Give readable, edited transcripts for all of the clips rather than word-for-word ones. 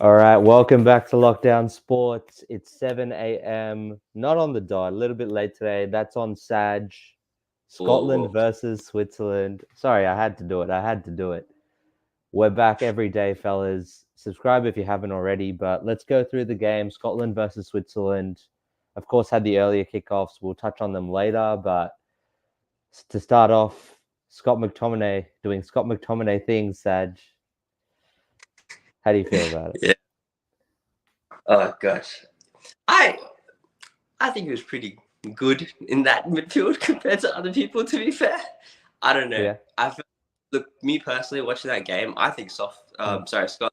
All right, welcome back to Lockdown Sports. It's 7 a.m. Not on the dot, a little bit late today. That's on Sag. Whoa, Scotland whoa. versus Switzerland. Sorry, I had to do it. I had to do it. We're back every day, fellas. Subscribe if you haven't already, but let's go through the game. Scotland versus Switzerland. Of course, had the earlier kickoffs. We'll touch on them later, but to start off, Scott McTominay doing Scott McTominay things, Sag. How do you feel about it? Yeah. Oh gosh. I I think he was pretty good in that midfield compared to other people, to be fair. I don't know. Yeah. Look, me personally watching that game, I think Mm, Scott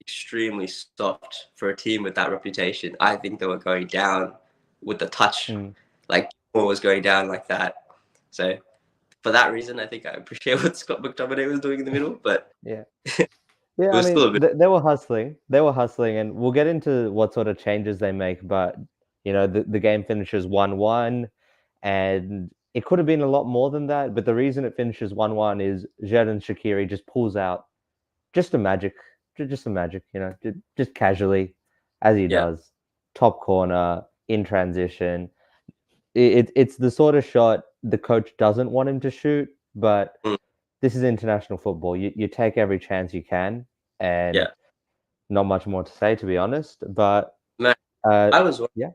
extremely soft for a team with that reputation. I think they were going down with the touch, mm, like was going down like that. So for that reason, I think I appreciate what Scott McTominay was doing in the middle, but yeah. it Yeah, I was still mean, a bit. they were hustling. They were hustling, and we'll get into what sort of changes they make. But the game finishes 1-1, and it could have been a lot more than that. But the reason it finishes 1-1 is Xherdan Shaqiri just pulls out just a magic, just a magic, just casually, as he Yeah. does, top corner in transition. It's the sort of shot the coach doesn't want him to shoot, but Mm, this is international football. You take every chance you can, and yeah. not much more to say, to be honest. But Man, uh, I was yeah,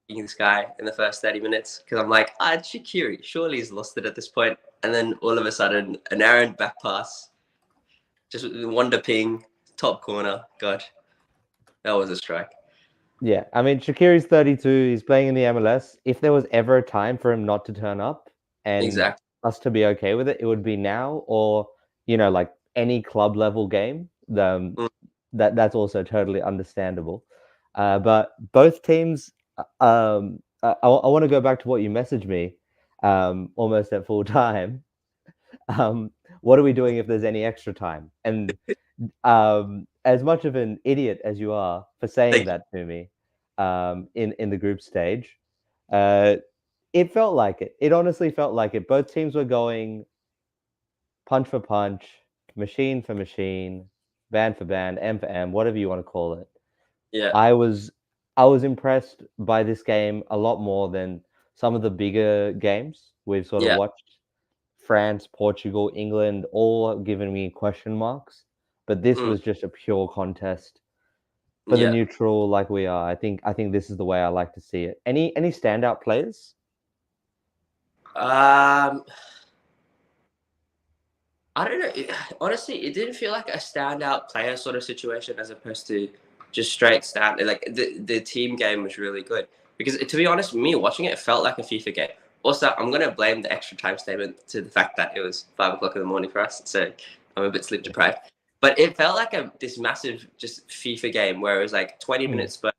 this guy in the first 30 minutes because I'm like, it's Shaqiri. Surely he's lost it at this point. And then all of a sudden, an errant back pass, just wonder ping, top corner. God, that was a strike. yeah. I mean, Shakiri's 32. He's playing in the MLS. If there was ever a time for him not to turn up and Exactly. us to be okay with it, it would be now, or like any club level game. Mm, That's also totally understandable. But both teams, I want to go back to what you messaged me, almost at full time. Um, what are we doing if there's any extra time? And as much of an idiot as you are for saying thank that to me, in the group stage, uh, it felt like it. It honestly felt like it. Both teams were going punch for punch, machine for machine, band for band, M for M, whatever you want to call it. you. Yeah. I was I was impressed by this game a lot more than some of the bigger games we've sort of Yeah. watched. France, Portugal, England, all giving me question marks. But this Mm, was just a pure contest for the yeah. neutral, like we are. I think this is the way I like to see it. Any standout players? Um, I don't know. Honestly, it didn't feel like a standout player sort of situation as opposed to just straight stand. Like the team game was really good because to be honest, me watching it, it felt like a FIFA game. Also, I'm gonna blame the extra time statement to the fact that it was 5 o'clock in the morning for us, so I'm a bit sleep deprived. But it felt like this massive just FIFA game where it was like 20 Mm, minutes. But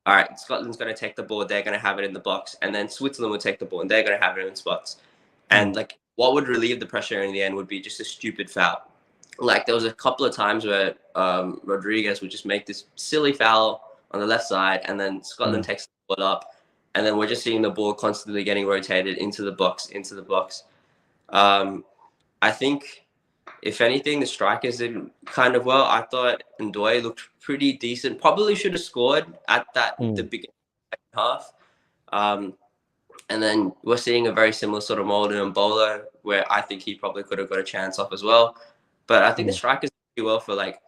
all right, Scotland's gonna take the ball, they're gonna have it in the box, and then Switzerland would take the ball and they're gonna have it in spots. And mm, like what would relieve the pressure in the end would be just a stupid foul. Like there was a couple of times where Rodriguez would just make this silly foul on the left side, and then Scotland mm. takes the ball up, and then we're just seeing the ball constantly getting rotated into the box, into the box. Um, I think if anything, the strikers did kind of well. I thought Ndoye looked pretty decent. Probably should have scored at the Mm. beginning half. Um, and then we're seeing a very similar sort of mold in Embolo, where I think he probably could have got a chance off as well. But I think the Mm. strikers do well for like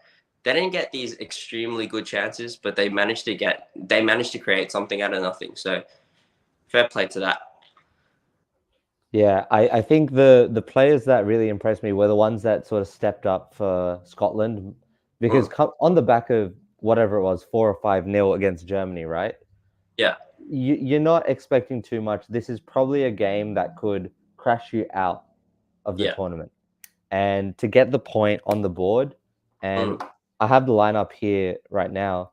they didn't get these extremely good chances, but they managed to create something out of nothing. So fair play to that. Yeah, I think the players that really impressed me were the ones that sort of stepped up for Scotland because Mm, on the back of whatever it was, 4 or 5-0 against Germany, right? yeah, You're not expecting too much. This is probably a game that could crash you out of the yeah, tournament. And to get the point on the board, and mm, I have the lineup here right now.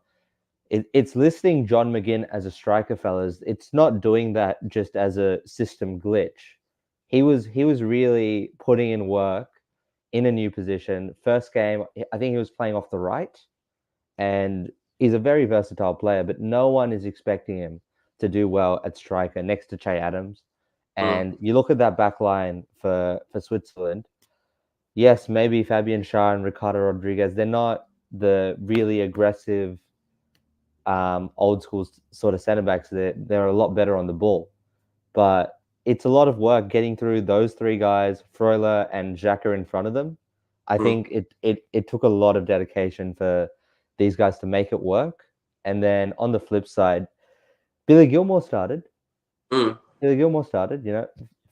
It's listing John McGinn as a striker, fellas. It's not doing that just as a system glitch. He was really putting in work in a new position. First game, I think he was playing off the right, and he's a very versatile player, but no one is expecting him to do well at striker next to Che Adams. mm, And you look at that back line for Switzerland. Yes, maybe Fabian Schär and Ricardo Rodriguez, they're not the really aggressive old school sort of centre backs. They're a lot better on the ball, but it's a lot of work getting through those three guys, Freuler and Xhaka in front of them. I Mm. think it took a lot of dedication for these guys to make it work. And then on the flip side, Billy Gilmore started. Mm. Billy Gilmore started.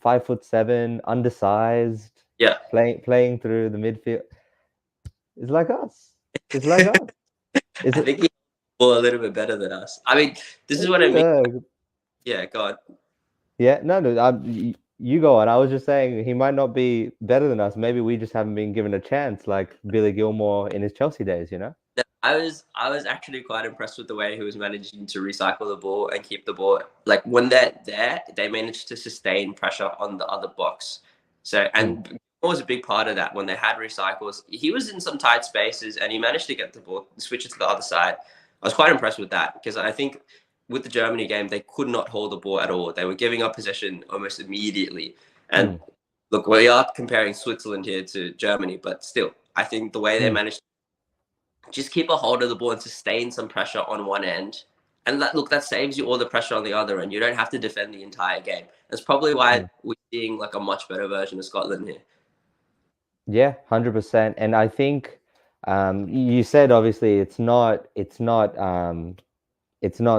5'7", undersized, Yeah. playing through the midfield. It's like us. It's like us. Is I it? think he's a little bit better than us. I mean, this is what I mean. Yeah, God. Yeah, no, you go on. I was just saying he might not be better than us. Maybe we just haven't been given a chance, like Billy Gilmore in his Chelsea days. I was actually quite impressed with the way he was managing to recycle the ball and keep the ball. Like when they're there, they managed to sustain pressure on the other box. So Mm, and was a big part of that when they had recycles. He was in some tight spaces and he managed to get the ball, switch it to the other side. I was quite impressed with that because I think with the Germany game they could not hold the ball at all. They were giving up possession almost immediately. And mm, look, we are comparing Switzerland here to Germany, but still, I think the way they mm, managed just keep a hold of the ball and sustain some pressure on one end. And that saves you all the pressure on the other end. You don't have to defend the entire game. That's probably why mm. we're seeing like a much better version of Scotland here. Yeah, 100%. And I think you said obviously it's not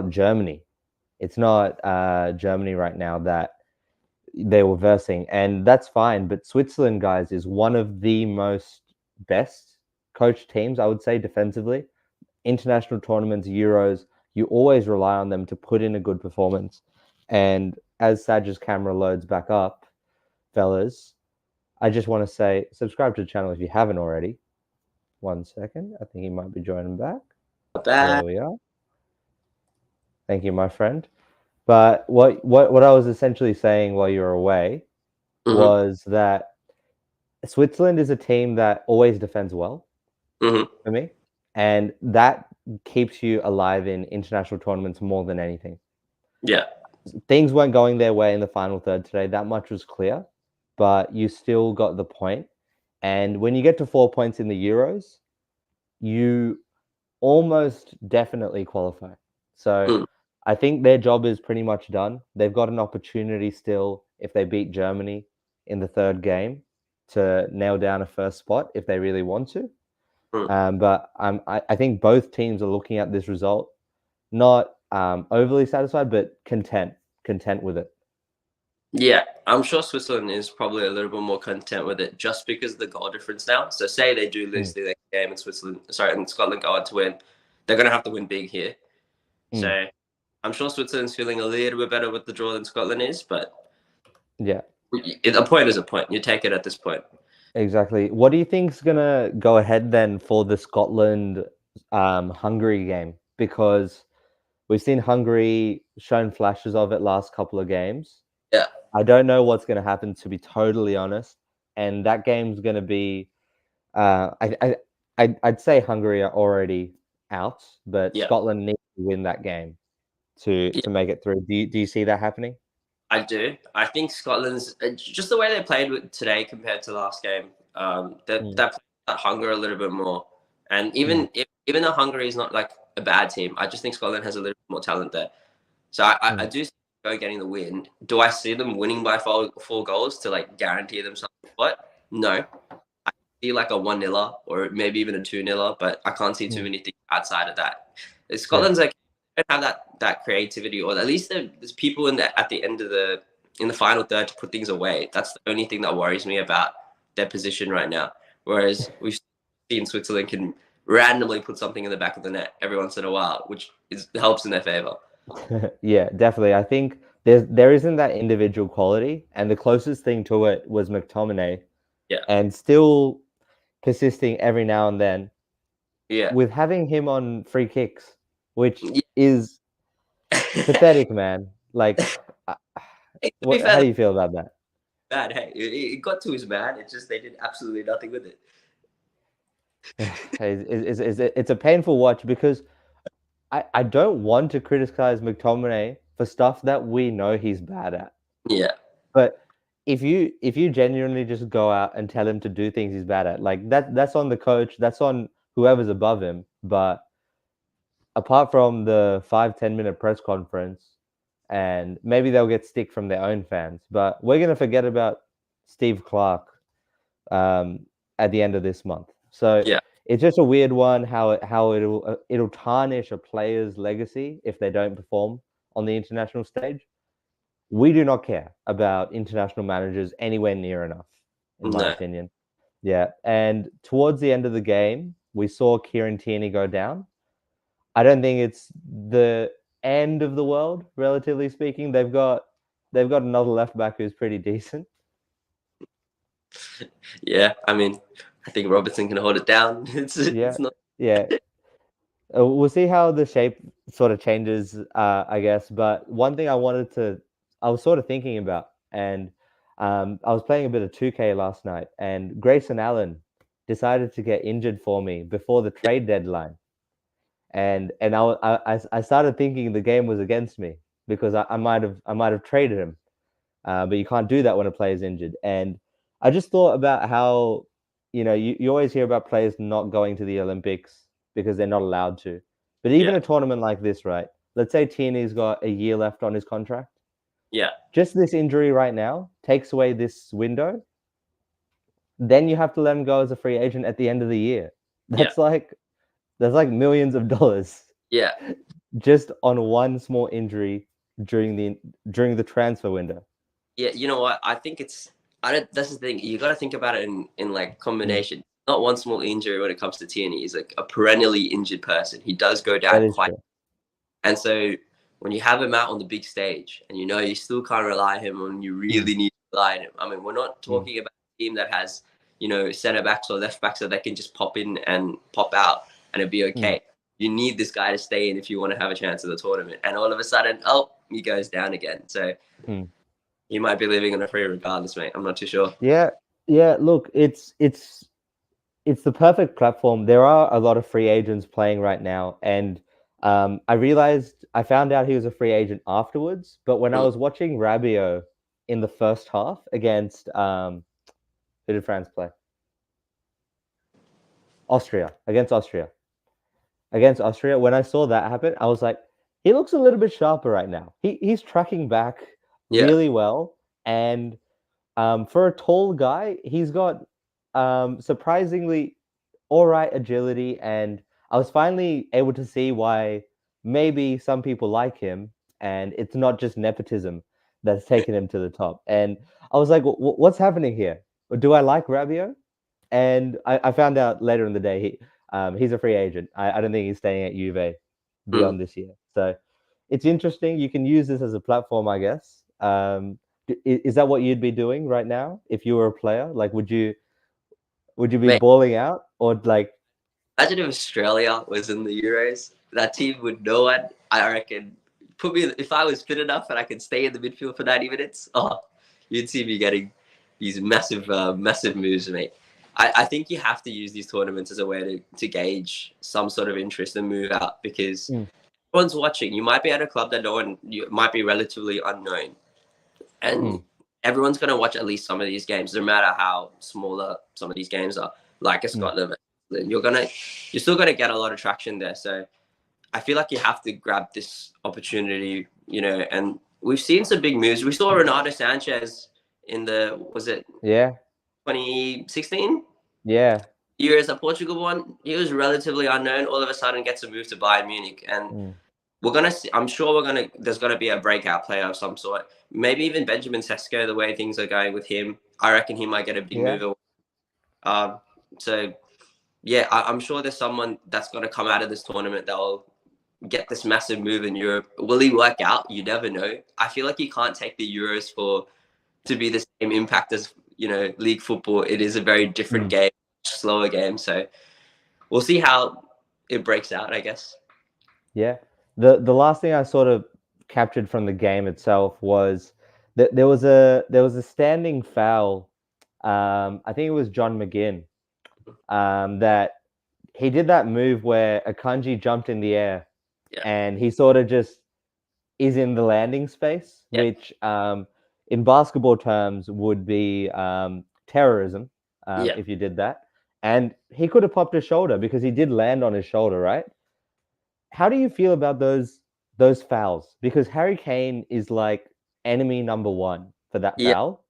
Germany. It's not Germany right now that they were versing, and that's fine. But Switzerland, guys, is one of the most best coached teams, I would say, defensively. International tournaments, Euros, you always rely on them to put in a good performance. And as Saj's camera loads back up, fellas, I just want to say subscribe to the channel if you haven't already. 1 second. I think he might be joining back. Not bad. There we are. Thank you, my friend. But what I was essentially saying while you were away Mm-hmm. was that Switzerland is a team that always defends well Mm-hmm. for me, and that keeps you alive in international tournaments more than anything. Yeah. Things weren't going their way in the final third today. That much was clear, but you still got the point. And when you get to 4 points in the Euros, you almost definitely qualify. So Mm. I think their job is pretty much done. They've got an opportunity still if they beat Germany in the third game to nail down a first spot if they really want to. Mm. But I think both teams are looking at this result not overly satisfied, but content with it. Yeah, I'm sure Switzerland is probably a little bit more content with it just because of the goal difference now. So say they do lose Mm, the next game and Scotland go on to win, they're gonna have to win big here. mm, So I'm sure Switzerland's feeling a little bit better with the draw than Scotland is, but yeah, a point is a point. You take it at this point. exactly. What do you think's gonna go ahead then for the Scotland Hungary game? Because we've seen Hungary shown flashes of it last couple of games. Yeah, I don't know what's going to happen, to be totally honest. And that game's going to be, I'd say Hungary are already out, but yeah, Scotland needs to win that game to yeah. make it through. Do you see that happening? I do. I think Scotland's just the way they played with today compared to last game. That Mm, that played that hunger a little bit more, and mm, even though Hungary is not like a bad team, I just think Scotland has a little bit more talent there. So I mm, do see them getting the win. Do I see them winning by four goals to like guarantee themselves a spot? No. I see like a 1-0 or maybe even a 2-0, but I can't see too mm. many things outside of that. Yeah. Scotland's like don't have that creativity, or at least there's people at the end of the final third to put things away. That's the only thing that worries me about their position right now. Whereas we've seen Switzerland can randomly put something in the back of the net every once in a while, which helps in their favor. Yeah, definitely. I think there isn't that individual quality, and the closest thing to it was McTominay, Yeah, and still persisting every now and then yeah. with having him on free kicks, which Yeah. is pathetic, man. Like, uh, Hey, to be what? fair, How do that's you feel about that? bad. Hey, it got to his man. It's just they did absolutely nothing with it. It's a painful watch because I don't want to criticize McTominay for stuff that we know he's bad at. Yeah, But if you genuinely just go out and tell him to do things he's bad at, like that's on the coach, that's on whoever's above him. But apart from the 5-10 minute press conference, and maybe they'll get stick from their own fans, but we're gonna forget about Steve Clark um, at the end of this month. So Yeah. it's just a weird one how it'll tarnish a player's legacy if they don't perform on the international stage. We do not care about international managers anywhere near enough, in my No. opinion. Yeah, and towards the end of the game, we saw Kieran Tierney go down. I don't think it's the end of the world, relatively speaking. They've got another left back who's pretty decent. Yeah. I mean, I think Robertson can hold it down. Yeah, It's not. yeah. We'll see how the shape sort of changes, I guess. But one thing I was sort of thinking about, and I was playing a bit of 2K last night, and Grayson Allen decided to get injured for me before the trade deadline, and I started thinking the game was against me because I might have traded him, but you can't do that when a player's injured. And I just thought about how, you always hear about players not going to the Olympics because they're not allowed to. But even Yeah. a tournament like this, right? Let's say Tierney's got a year left on his contract. Yeah. Just this injury right now takes away this window. Then you have to let him go as a free agent at the end of the year. Yeah. That's like millions of dollars Yeah. just on one small injury during the transfer window. Yeah. You know what? I think it's. I don't. That's the thing. You got to think about it in like Mm, combination. Not one small injury when it comes to Tierney. He's like a perennially injured person. He does go that down is quite. true. And so when you have him out on the big stage, and you know you still can't rely on him, and you Mm, really need to rely on him. I mean, we're not mm, talking about a team that has center backs or left backs that they can just pop in and pop out, and it'd be mm. okay. You need this guy to stay in if you want to have a chance at the tournament. And all of a sudden, oh, he goes down again. So Mm. he might be living on a free regardless, mate. I'm not too sure. Yeah, yeah. Look, it's the perfect platform. There are a lot of free agents playing right now, and I found out he was a free agent afterwards. But when I Mm. was watching Rabiot in the first half against who did France play? Austria, against Austria. When I saw that happen, I was like, he looks a little bit sharper right now. He's tracking back Yeah, really well, and for a tall guy, he's got surprisingly all right agility. And I was finally able to see why maybe some people like him, and it's not just nepotism that's taken him to the top. And I was like, what's happening here? Do I like Rabiot? And I found out later in the day he's a free agent. I don't think he's staying at Juve mm. beyond this year. So it's interesting. You can use this as a platform, I guess. Is that what you'd be doing right now if you were a player? Like, would you be Mate. balling out or like? Imagine if Australia was in the Euros. That team would know it. I reckon. Put me if I was fit enough and I could stay in the midfield for 90 minutes. Oh, you'd see me getting these massive moves, mate. I think you have to use these tournaments as a way to gauge some sort of interest and move out because Mm, everyone's watching. You might be at a club that no one, you might be relatively unknown, and mm, everyone's going to watch at least some of these games, no matter how smaller some of these games are. Like a mm, Scotland, you're still gonna get a lot of traction there. So I feel like you have to grab this opportunity, And we've seen some big moves. We saw Ronaldo Sanchez in the was it yeah, 2016 yeah. Euros at Portugal one. He was relatively unknown. All of a sudden, gets a move to Bayern Munich, and Mm, we're gonna see, I'm sure there's gonna be a breakout player of some sort. Maybe even Benjamin Sesko, the way things are going with him. I reckon he might get a big yeah. move. So yeah, I'm sure there's someone that's gonna come out of this tournament that will get this massive move in Europe. Will he work out? You never know. I feel like you can't take the Euros to be the same impact as league football. It is a very different Mm, game, slower game. So we'll see how it breaks out, I guess. yeah. The last thing I sort of captured from the game itself was that there was a standing foul. I think it was John McGinn. That he did that move where Akanji jumped in the air Yeah, and he sort of just is in the landing space, yeah, which in basketball terms would be terrorism yeah, if you did that. and he could have popped his shoulder because he did land on his shoulder, right? How do you feel about those fouls? Because Harry Kane is like enemy number one for that Yeah, foul.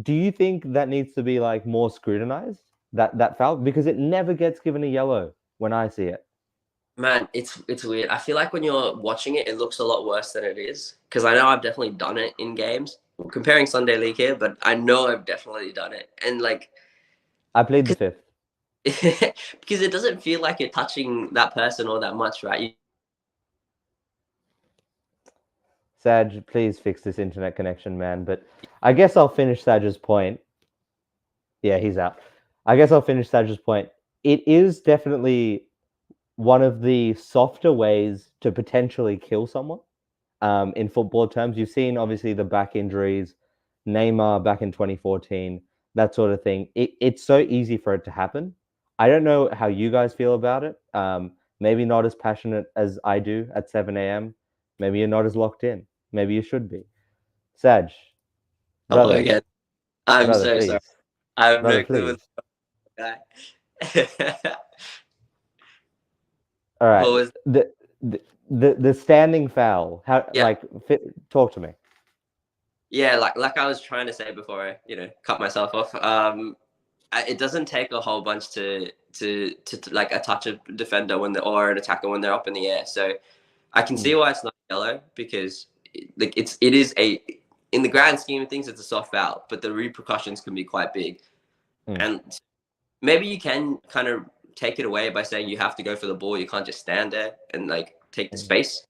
Do you think that needs to be like more scrutinized? That foul? Because it never gets given a yellow when I see it. man, it's weird. I feel like when you're watching it, it looks a lot worse than it is. Because I know I've definitely done it in games. We're comparing Sunday League here, but I know I've definitely done it. And like, I played the fifth. because it doesn't feel like you're touching that person all that much, right? Saj, please fix this internet connection, man. But I guess I'll finish Saj's point. Yeah, he's out. I guess I'll finish Saj's point. It is definitely one of the softer ways to potentially kill someone. In football terms, you've seen obviously the back injuries, Neymar back in 2014, that sort of thing. It's so easy for it to happen. I don't know how you guys feel about it. Maybe not as passionate as I do at 7 a.m. Maybe you're not as locked in. Maybe you should be. Saj, Hello brother, again. I'm brother, so sorry. please, I have brother, no clue what please. the guy. All What right, was the standing foul. How yeah. talk to me. Yeah, like I was trying to say before I, cut myself off. It doesn't take a whole bunch to like a touch a defender when they're or an attacker when they're up in the air. So I can see Mm, why it's not yellow because like it is a in the grand scheme of things it's a soft foul, but the repercussions can be quite big. mm, And maybe you can kind of take it away by saying you have to go for the ball. You can't just stand there and like take the mm. space.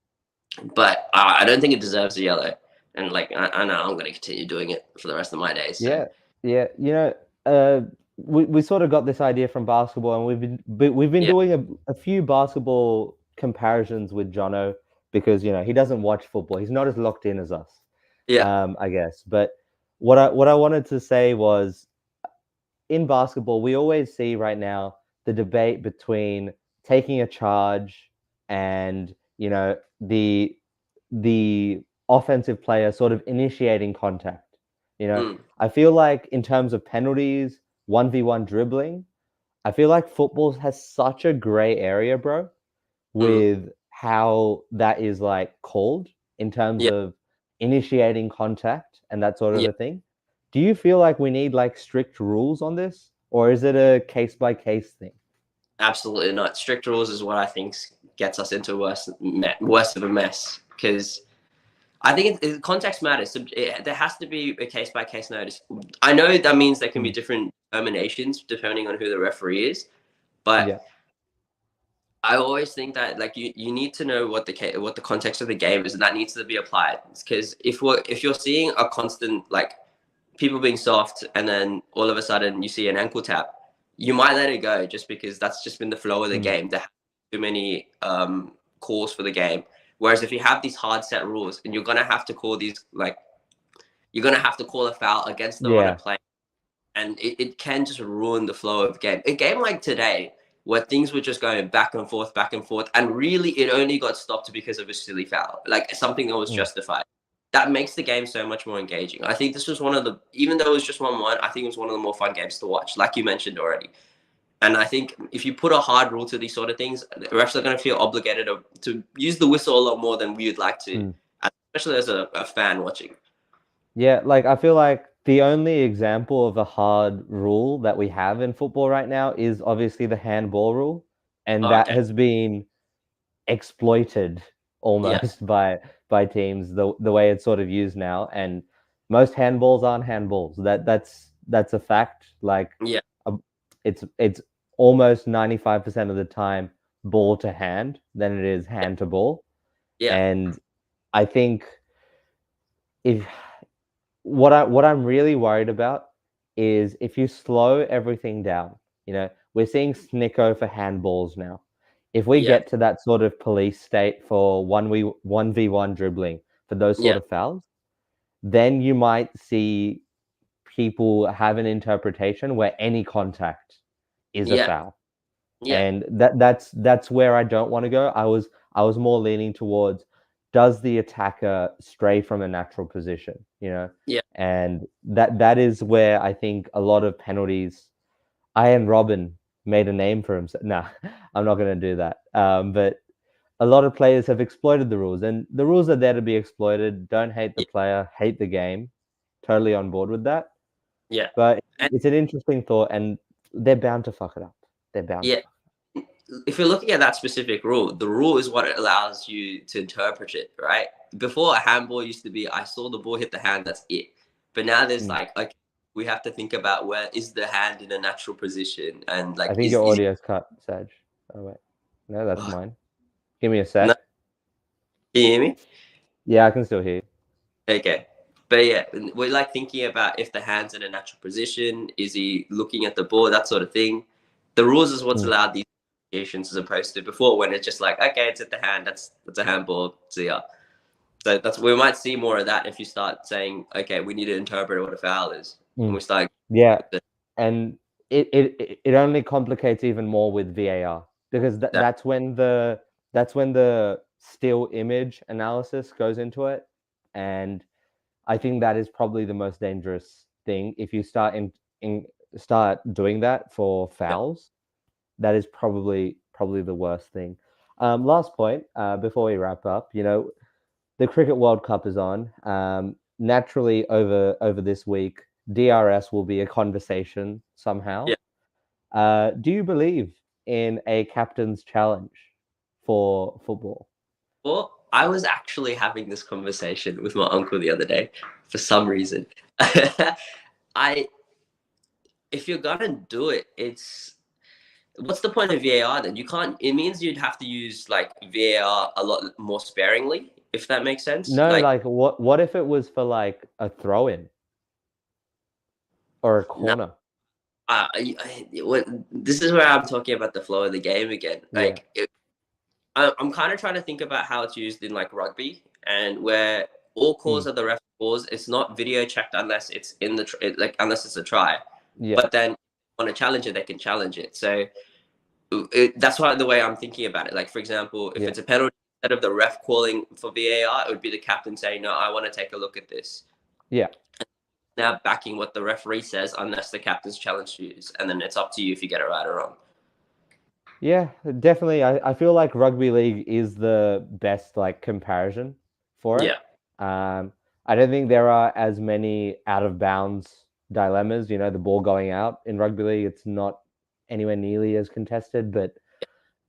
But I don't think it deserves a yellow. And like I know I'm going to continue doing it for the rest of my days. So Yeah, yeah. Uh, we sort of got this idea from basketball, and we've been yeah, doing a few basketball comparisons with Jono because he doesn't watch football. He's not as locked in as us, yeah, I guess. But what I wanted to say was in basketball, we always see right now the debate between taking a charge and the offensive player sort of initiating contact. mm, I feel like in terms of penalties, 1v1 dribbling, I feel like football has such a gray area, bro, mm, with how that is like called in terms yeah, of initiating contact and that sort of yeah. a thing. Do you feel like we need like strict rules on this, or is it a case by case thing? Absolutely not. Strict rules is what I think gets us into worse of a mess because I think context matters. So there has to be a case by case notice. I know that means there can be Mm, different determinations depending on who the referee is, but yeah. I always think that like you need to know what the context of the game is, and that needs to be applied. Because if you're seeing a constant like people being soft, and then all of a sudden you see an ankle tap, you might let it go just because that's just been the flow of the Mm, game. There have too many calls for the game. Whereas if you have these hard set rules, and you're gonna have to call these like you're gonna have to call a foul against them on a yeah. play, and it can just ruin the flow of the game. A game like today, where things were just going back and forth, and really it only got stopped because of a silly foul, like something that was Mm. justified. That makes the game so much more engaging. I think this was one of the, even though it was just 1-1, I think it was one of the more fun games to watch, like you mentioned already. And I think if you put a hard rule to these sort of things, the refs are going to feel obligated to use the whistle a lot more than we would like to, Mm. especially as a fan watching. Yeah, like I feel like the only example of a hard rule that we have in football right now is obviously the handball rule, and Oh, that okay. has been exploited Yeah. almost by teams the way it's sort of used now. And most handballs aren't handballs. That's a fact. Like Yeah. uh, it's almost 95% of the time ball to hand than it is Yeah. hand to ball. Yeah. And I think if what I'm really worried about is if you slow everything down, we're seeing Snicko for handballs now. If we Yeah. get to that sort of police state for 1v1 dribbling for those sort Yeah. of fouls, then you might see people have an interpretation where any contact is a Yeah. foul. Yeah. And that's where I don't want to go. I was more leaning towards, does the attacker stray from a natural position, Yeah. and that is where I think a lot of penalties Iron Robin made a name for himself. Nah, I'm not going to do that. But a lot of players have exploited the rules, and the rules are there to be exploited. Don't hate the Yeah, player, hate the game. Totally on board with that. yeah, But and it's an interesting thought, and they're bound to fuck it up. They're bound to yeah. fuck. If you're looking at that specific rule, the rule is what allows you to interpret it, right? Before a handball used to be, I saw the ball hit the hand, that's it. But now there's Mm. like, okay, we have to think about where is the hand in a natural position, and I like, think your audio's cut, Saj. Oh wait, no, that's oh, mine. Give me a no, sec. can you hear me? Yeah, I can still hear you. Okay. But yeah, we're like thinking about if the hand's in a natural position, is he looking at the ball, that sort of thing. The rules is what's Mm. allowed these applications as opposed to before when it's just like, okay, it's at the hand, that's a handball, see ya. So that's we might see more of that if you start saying, okay, we need to interpret what a foul is, and Mm. we start. Yeah, and it only complicates even more with VAR because That, that's when the still image analysis goes into it, and I think that is probably the most dangerous thing if you in start doing that for yeah, fouls. That is probably the worst thing. Last point before we wrap up, the Cricket World Cup is on. Naturally, over this week, DRS will be a conversation somehow. yeah. Do you believe in a captain's challenge for football? Well, I was actually having this conversation with my uncle the other day for some reason. I if you're gonna do it, it's what's the point of VAR then? You can't. It means you'd have to use like VAR a lot more sparingly, if that makes sense. No, Like, like what if it was for like a throw in or a no, corner? this is where I'm talking about the flow of the game again. Yeah. I'm kind of trying to think about how it's used in like rugby, and where all calls Mm, are the ref calls. It's not video checked unless it's in the like unless it's a try. yeah. But then on a challenger, they can challenge it. So that's why the way I'm thinking about it. Like for example, if Yeah. it's a penalty, instead of the ref calling for VAR, it would be the captain saying, "No, I want to take a look at this." Yeah. Now backing what the referee says, unless the captain's challenge views, and then it's up to you if you get it right or wrong. Yeah, definitely. I feel like rugby league is the best like comparison for it. Yeah, I don't think there are as many out of bounds dilemmas, the ball going out in rugby league. It's not anywhere nearly as contested, but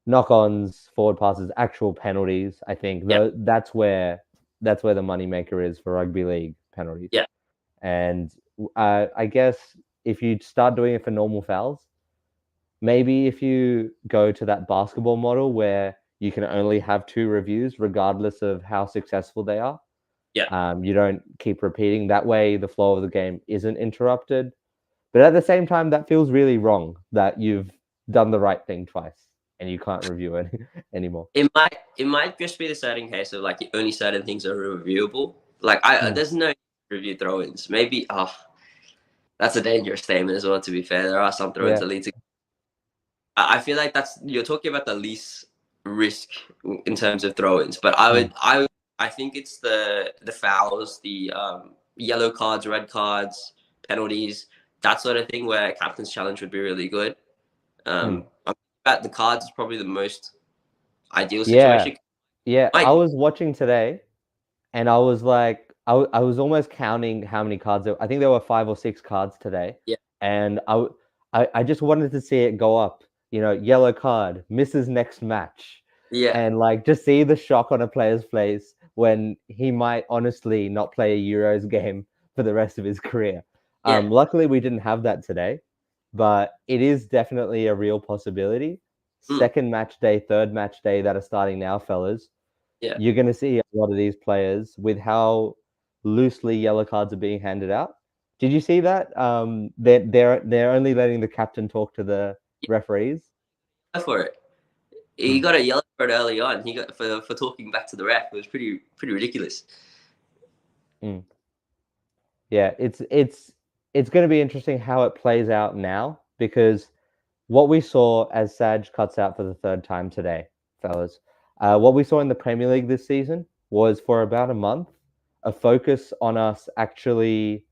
knock-ons, forward passes, actual penalties, I think yeah, that's where the moneymaker is for rugby league penalties. yeah, And I guess if you start doing it for normal fouls, maybe if you go to that basketball model where you can only have two reviews, regardless of how successful they are, yeah. you don't keep repeating. That way, the flow of the game isn't interrupted. But at the same time, that feels really wrong that you've done the right thing twice and you can't review it anymore. It might just be the certain case of like only certain things are reviewable. Like Mm, there's no review throw-ins. Maybe that's a dangerous statement as well. To be fair, there are some throw-ins yeah. that lead to. I feel like that's you're talking about the least risk in terms of throw-ins, but Mm, I think it's the fouls, the yellow cards, red cards, penalties, that sort of thing where captain's challenge would be really good. mm. I bet the cards is probably the most ideal Yeah. situation. Yeah. I Like, was watching today and I was like, I was almost counting how many cards I think there were 5 or 6 cards today. yeah, And I just wanted to see it go up, yellow card, misses next match. yeah, And like just see the shock on a player's face when he might honestly not play a Euros game for the rest of his career. yeah, Luckily, we didn't have that today, but it is definitely a real possibility. mm, Second match day, third match day that are starting now, fellas. yeah. You're going to see a lot of these players with how loosely yellow cards are being handed out. Did you see that? They're only letting the captain talk to the referees. Go for it. He Mm, got a yellow card early on. He got for talking back to the ref. It was pretty ridiculous. mm. Yeah, it's going to be interesting how it plays out now because what we saw as Saj cuts out for the third time today, fellas, what we saw in the Premier League this season was for about a month a focus on us actually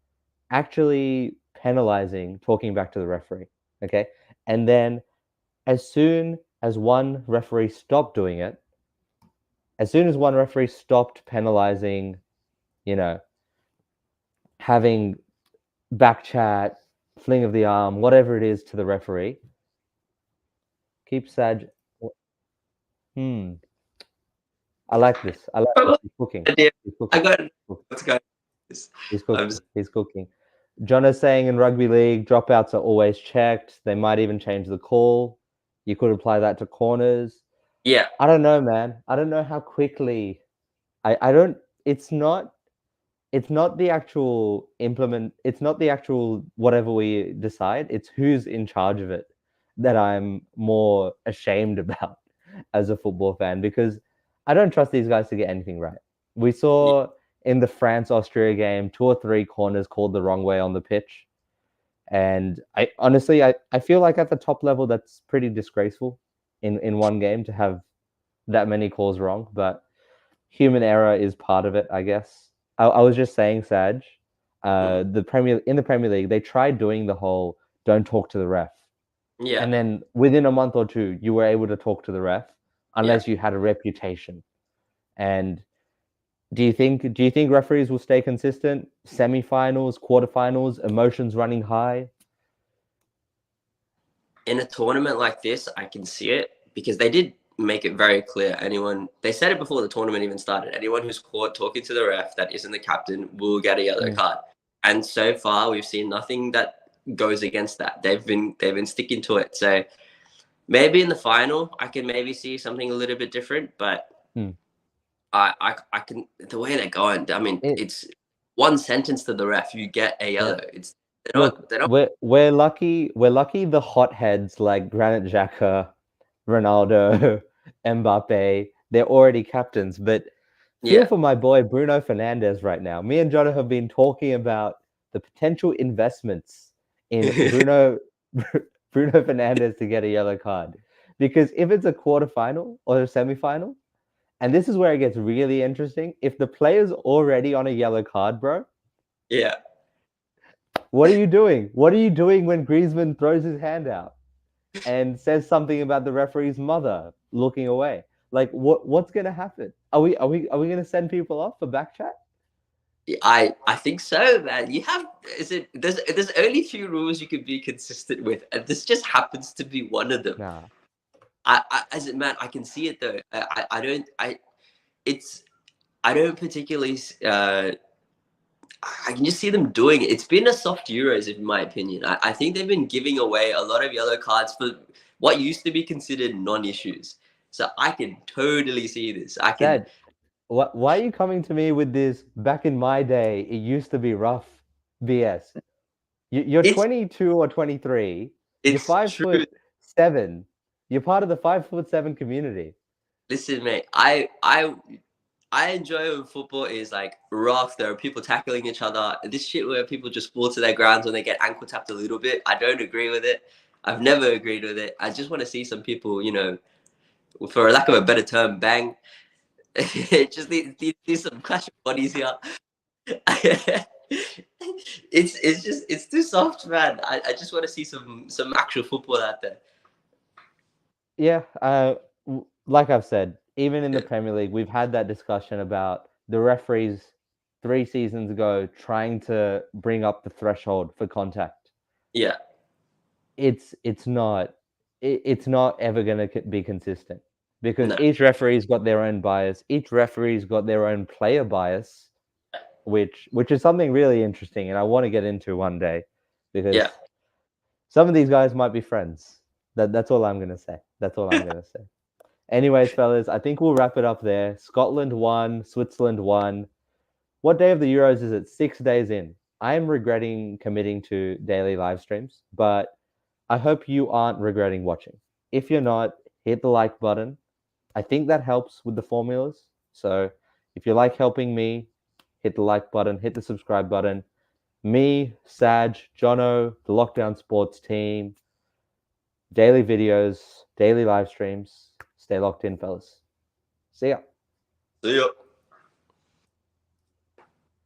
penalizing talking back to the referee. Okay. And then as soon as one referee stopped doing it, as soon as one referee stopped penalizing, you know, having back chat, fling of the arm, whatever it is to the referee, keep Saj. Hmm. I like this. I like this. Probably He's cooking. idea. He's I cooking. got He's what's going. He's I'm cooking. He's cooking. John is saying in rugby league, dropouts are always checked. They might even change the call. You could apply that to corners. yeah, I don't know, man. I don't know how quickly. I don't. It's not. It's not the actual implement. It's not the actual whatever we decide. It's who's in charge of it that I'm more ashamed about as a football fan because I don't trust these guys to get anything right. We yeah, saw in the France Austria game 2 or 3 corners called the wrong way on the pitch. And I honestly I feel like at the top level that's pretty disgraceful in one game to have that many calls wrong, but human error is part of it, I guess. I was just saying, Saj, mm, the Premier League, they tried doing the whole don't talk to the ref, yeah, and then within a month or two, you were able to talk to the ref yeah. unless you had a reputation. And do you think referees will stay consistent? Semi-finals, quarterfinals, emotions running high. In a tournament like this, I can see it because they did make it very clear. They said it before the tournament even started. Anyone who's caught talking to the ref that isn't the captain will get a yellow Mm, card. And so far, we've seen nothing that goes against that. They've been sticking to it. So maybe in the final, I can maybe see something a little bit different. But mm. I can the way they're going. I mean, It, it's one sentence to the ref, you get a yeah. yellow. It's Look, they don't. we're lucky. We're lucky. The hotheads like Granit Xhaka, Ronaldo, Mbappe, they're already captains. But feel Yeah, for my boy Bruno Fernandes right now. Me and Jono have been talking about the potential investments in Bruno Fernandes to get a yellow card. Because if it's a quarterfinal or a semifinal, and this is where it gets really interesting, if the player's already on a yellow card, bro, yeah. what are you doing? What are you doing when Griezmann throws his hand out and says something about the referee's mother looking away? Like what's gonna happen? Are we gonna send people off for back chat? I think so, man. You have is it there's only few rules you can be consistent with, and this just happens to be one of them. Nah. I as a man, I can see it though. I don't it's I don't particularly I can just see them doing it. It's been a soft Euros, in my opinion. I think they've been giving away a lot of yellow cards for what used to be considered non-issues. So I can totally see this. I can. Dad, why are you coming to me with this back in my day, it used to be rough BS? You're It's 22 or 23, you're it's five true. foot seven, you're part of the 5'7" community. Listen, mate. I enjoy when football is like rough. There are people tackling each other. This shit where people just fall to their grounds when they get ankle tapped a little bit. I don't agree with it. I've never agreed with it. I just want to see some people, for lack of a better term, bang. Just need some clash of bodies here. It's too soft, man. I just want to see some actual football out there. Yeah, like I've said, even in the Yeah, Premier League, we've had that discussion about the referees 3 seasons ago trying to bring up the threshold for contact. yeah, It's not ever going to be consistent because no, each referee's got their own bias. Each referee's got their own player bias, which is something really interesting, and I want to get into one day yeah. because some of these guys might be friends. That's all I'm gonna say. That's all I'm gonna say. Anyways, fellas, I think we'll wrap it up there. Scotland won, Switzerland won. What day of the Euros is it? 6 days in. I am regretting committing to daily live streams, but I hope you aren't regretting watching. If you're not, hit the like button. I think that helps with the formulas. So if you like helping me, hit the like button, hit the subscribe button. Me, Saj, Jono, the Lockdown Sports team, daily videos, daily live streams. Stay locked in, fellas. See ya. See ya.